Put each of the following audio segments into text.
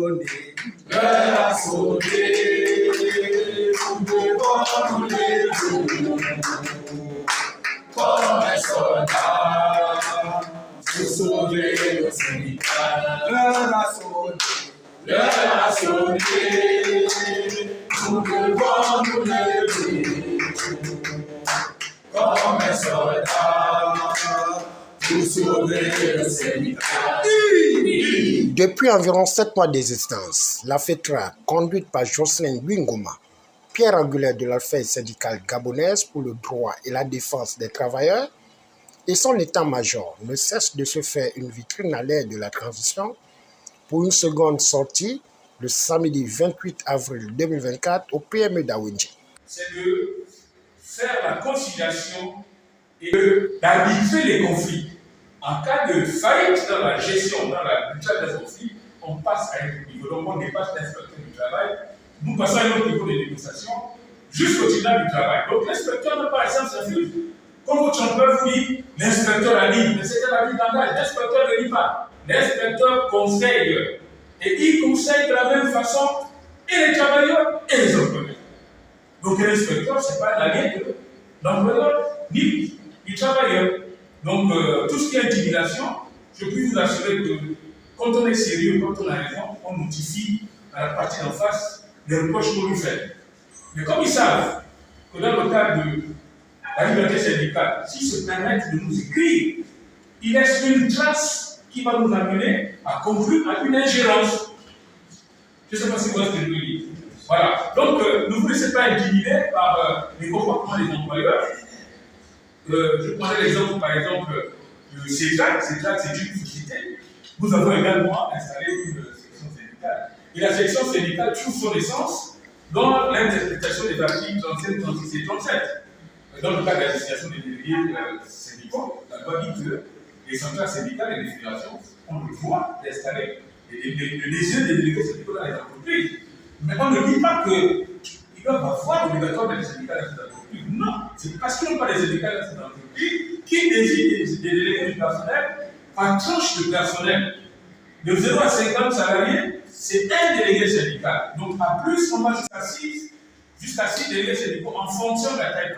sonné, l'heure a sonné, nous devons nous lever, comme un soldat, pour sauver le syndicat. L'heure a sonné, nous devons nous lever, comme un soldat, pour sauver le syndicat. Depuis environ 7 mois d'existence, la FETRA, conduite par Jocelyn Bingoma, pierre angulaire de l'affaire syndicale gabonaise pour le droit et la défense des travailleurs, et son état-major ne cesse de se faire une vitrine à l'ère de la transition pour une seconde sortie le samedi 28 avril 2024 au PME d'Awendji. C'est de faire la conciliation et d'arbitrer les conflits. En cas de faillite dans la gestion, dans la budget des conflits, on passe à un autre niveau. Donc on dépasse l'inspecteur du travail, nous passons à un autre niveau de négociation jusqu'au tribunal du travail. Donc l'inspecteur n'a pas la science infuse. Comme votre champion vous dit, l'inspecteur a dit, mais c'était la vie d'engagement, l'inspecteur ne dit pas. L'inspecteur conseille. Et il conseille de la même façon et les travailleurs et les employeurs. Donc l'inspecteur, ce n'est pas l'allié de l'employeur ni du travailleur. Donc tout ce qui est intimidation, je peux vous assurer que quand on est sérieux, quand on a raison, on notifie à la partie d'en face les reproches qu'on lui fait. Mais comme ils savent que dans le cadre de la liberté syndicale, s'ils se permettent de nous écrire, ils laissent une trace qui va nous amener à conclure à une ingérence. Je ne sais pas si vous voyez ce que je veux dire. Voilà. Donc, ne vous laissez pas intimider par les comportements des employeurs. Je prendrai l'exemple, par exemple, de CETRAC. CETRAC, c'est une société. Nous avons également installé une section syndicale. Et la section syndicale trouve son essence dans l'interprétation des articles 37, 36 et 37. Dans le cas de la destination des délégués syndicaux, la loi dit que les centrales syndicales et les fédérations ont le droit d'installer le désir des délégués syndicaux dans les entreprises. Mais on ne dit pas qu'ils doivent avoir obligatoirement des syndicats dans ces entreprises. Non, c'est parce qu'ils n'ont pas des syndicats dans ces entreprises qu'ils désignent des délégués du personnel par tranche de personnel. De 0 à 50 salariés, c'est un délégué syndical. Donc, à plus, on va jusqu'à 6 délégués syndicaux en fonction de la taille.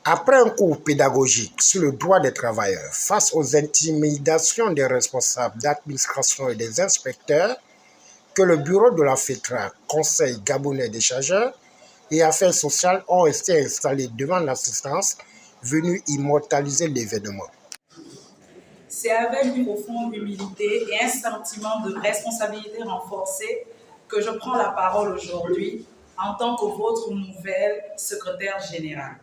Après un cours pédagogique sur le droit des travailleurs face aux intimidations des responsables d'administration et des inspecteurs, que le bureau de la FETRA, Conseil gabonais des chargeurs et affaires sociales, ont été installés devant l'assistance venue immortaliser l'événement. C'est avec une profonde humilité et un sentiment de responsabilité renforcée que je prends la parole aujourd'hui en tant que votre nouvelle secrétaire générale.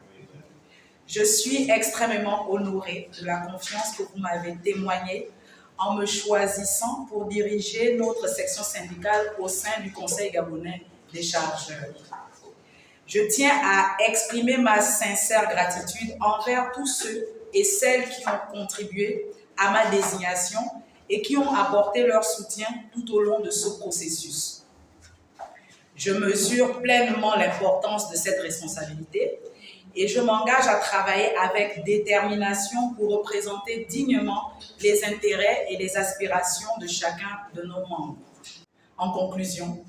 Je suis extrêmement honorée de la confiance que vous m'avez témoignée en me choisissant pour diriger notre section syndicale au sein du Conseil gabonais des chargeurs. Je tiens à exprimer ma sincère gratitude envers tous ceux et celles qui ont contribué à ma désignation et qui ont apporté leur soutien tout au long de ce processus. Je mesure pleinement l'importance de cette responsabilité et je m'engage à travailler avec détermination pour représenter dignement les intérêts et les aspirations de chacun de nos membres. En conclusion,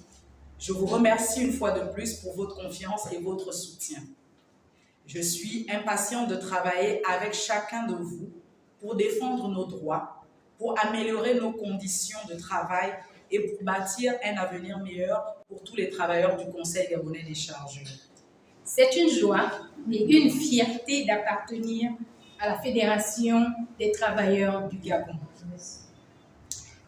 je vous remercie une fois de plus pour votre confiance et votre soutien. Je suis impatiente de travailler avec chacun de vous pour défendre nos droits, pour améliorer nos conditions de travail et pour bâtir un avenir meilleur pour tous les travailleurs du Conseil gabonais des chargeurs. C'est une joie et une fierté d'appartenir à la Fédération des travailleurs du Gabon.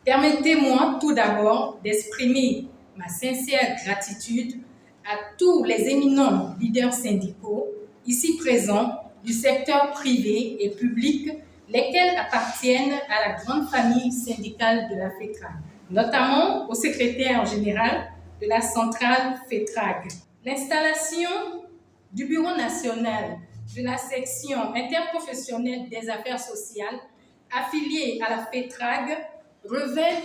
Permettez-moi tout d'abord d'exprimer ma sincère gratitude à tous les éminents leaders syndicaux ici présents du secteur privé et public, lesquels appartiennent à la grande famille syndicale de la FETRA, notamment au secrétaire général de la centrale FETRAG. L'installation du Bureau national de la section interprofessionnelle des affaires sociales affiliée à la FETRAG revêt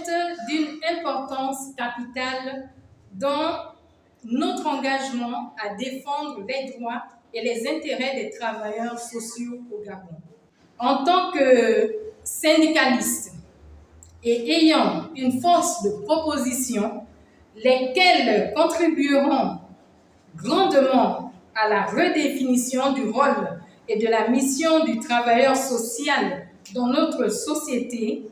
d'une importance capitale dans notre engagement à défendre les droits et les intérêts des travailleurs sociaux au Gabon. En tant que syndicaliste et ayant une force de proposition, lesquelles contribueront grandement à la redéfinition du rôle et de la mission du travailleur social dans notre société.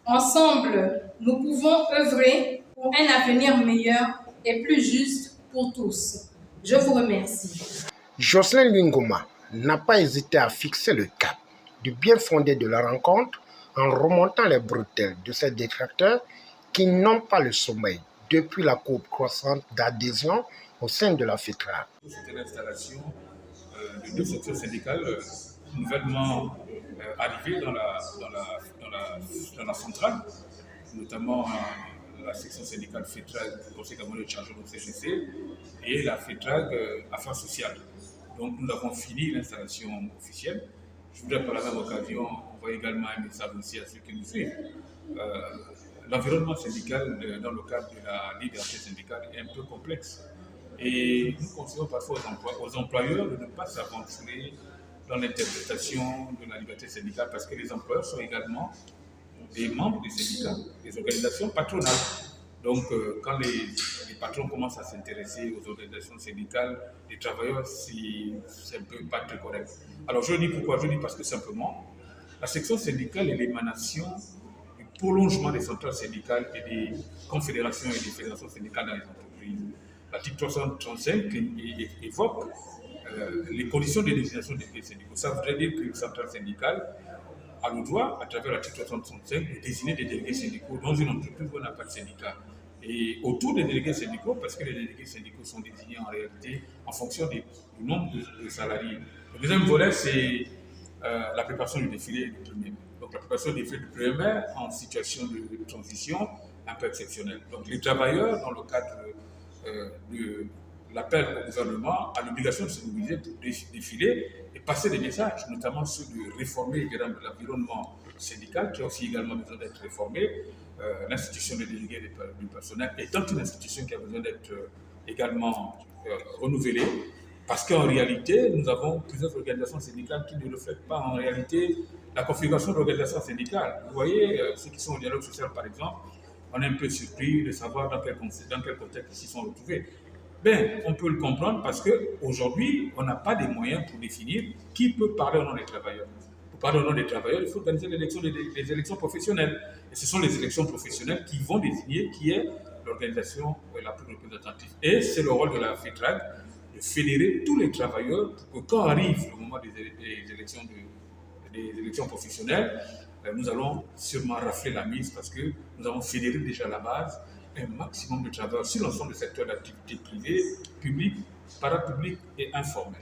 Ensemble, nous pouvons œuvrer pour un avenir meilleur et plus juste pour tous. Je vous remercie. Jocelyne Luingoma n'a pas hésité à fixer le cap du bien fondé de la rencontre en remontant les bretelles de ses détracteurs qui n'ont pas le sommeil depuis la courbe croissante d'adhésion au sein de la FETRAC. C'était l'installation de deux sections syndicales nouvellement arrivées dans la centrale, notamment la section syndicale FETRAC du Conseil gabonais de chargement au CGC et la FETRAC Affaires sociales. Donc nous avons fini l'installation officielle. Je voudrais par la même occasion envoyer également un message aussi à ceux qui nous suivent. L'environnement syndical dans le cadre de la liberté syndicale est un peu complexe. Et nous conseillons parfois aux employeurs de ne pas s'aventurer dans l'interprétation de la liberté syndicale parce que les employeurs sont également des membres des syndicats, des organisations patronales. Donc, quand les patrons commencent à s'intéresser aux organisations syndicales des travailleurs, c'est un peu pas très correct. Alors, je dis pourquoi? Je dis parce que simplement, la section syndicale est l'émanation du prolongement des centrales syndicales et des confédérations et des fédérations syndicales dans les entreprises. L'article 335 évoque les conditions de désignation des syndicats. Ça voudrait dire qu'une centrale syndicale a le droit, à travers l'article 335, de désigner des délégués syndicaux dans une entreprise où on n'a pas de syndicat. Et autour des délégués syndicaux, parce que les délégués syndicaux sont désignés en réalité en fonction du nombre de salariés. Le deuxième volet, c'est la préparation du défilé du 1er mai. Donc la préparation du défilé du 1er mai en situation de transition un peu exceptionnelle. Donc les travailleurs, dans le cadre de l'appel au gouvernement, a l'obligation de se mobiliser pour défiler et passer des messages, notamment ceux de réformer l'environnement syndical, qui a aussi également besoin d'être réformé. L'institution des délégués du personnel étant une institution qui a besoin d'être également renouvelée, parce qu'en réalité, nous avons plusieurs organisations syndicales qui ne reflètent pas en réalité la configuration de l'organisation syndicale. Vous voyez, ceux qui sont au dialogue social, par exemple, on est un peu surpris de savoir dans quel contexte ils s'y sont retrouvés. Ben, on peut le comprendre parce qu'aujourd'hui, on n'a pas des moyens pour définir qui peut parler au nom des travailleurs. Pour parler au nom des travailleurs, il faut organiser les élections professionnelles. Et ce sont les élections professionnelles qui vont désigner qui est l'organisation la plus représentative. Et c'est le rôle de la FETRAC de fédérer tous les travailleurs pour que quand arrive le moment des élections professionnelles, nous allons sûrement rafler la mise parce que nous avons fédéré déjà à la base un maximum de travailleurs sur l'ensemble des secteurs d'activité privée, publique, parapublique et informelle.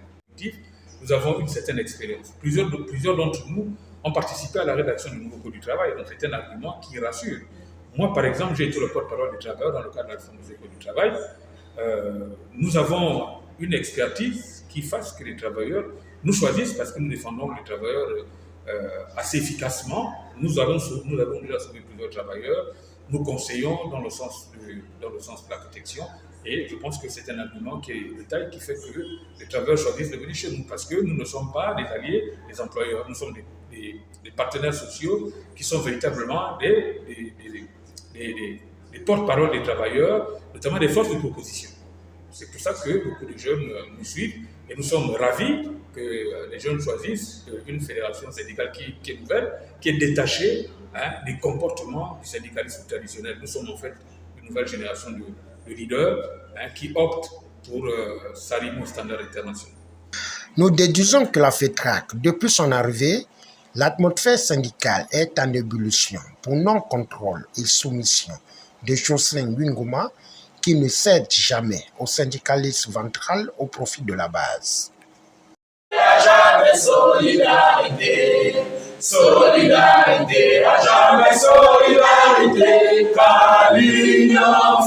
Nous avons une certaine expérience. Plusieurs d'entre nous ont participé à la rédaction du nouveau Code du travail, donc c'est un argument qui rassure. Moi, par exemple, j'ai été le porte-parole des travailleurs dans le cadre de la réforme du Code du travail. Nous avons une expertise qui fasse que les travailleurs nous choisissent parce que nous défendons les travailleurs assez efficacement. Nous avons déjà sauvé plusieurs travailleurs. Nous conseillons dans le sens de la protection et je pense que c'est un argument qui est de taille qui fait que les travailleurs choisissent de venir chez nous parce que nous ne sommes pas des alliés des employeurs, nous sommes des partenaires sociaux qui sont véritablement des porte-parole des travailleurs, notamment des forces de proposition. C'est pour ça que beaucoup de jeunes nous suivent et nous sommes ravis que les jeunes choisissent une fédération syndicale qui est nouvelle, qui est détachée des comportements du syndicalisme traditionnel. Nous sommes en fait une nouvelle génération de leaders qui optent pour s'arrimer aux standards internationaux. Nous déduisons que la FETRAC, depuis son arrivée, l'atmosphère syndicale est en ébullition pour non-contrôle et soumission de Jocelyne Luingoma qui ne cède jamais au syndicalisme ventral au profit de la base. À jamais solidarité, solidarité, à jamais solidarité, car l'union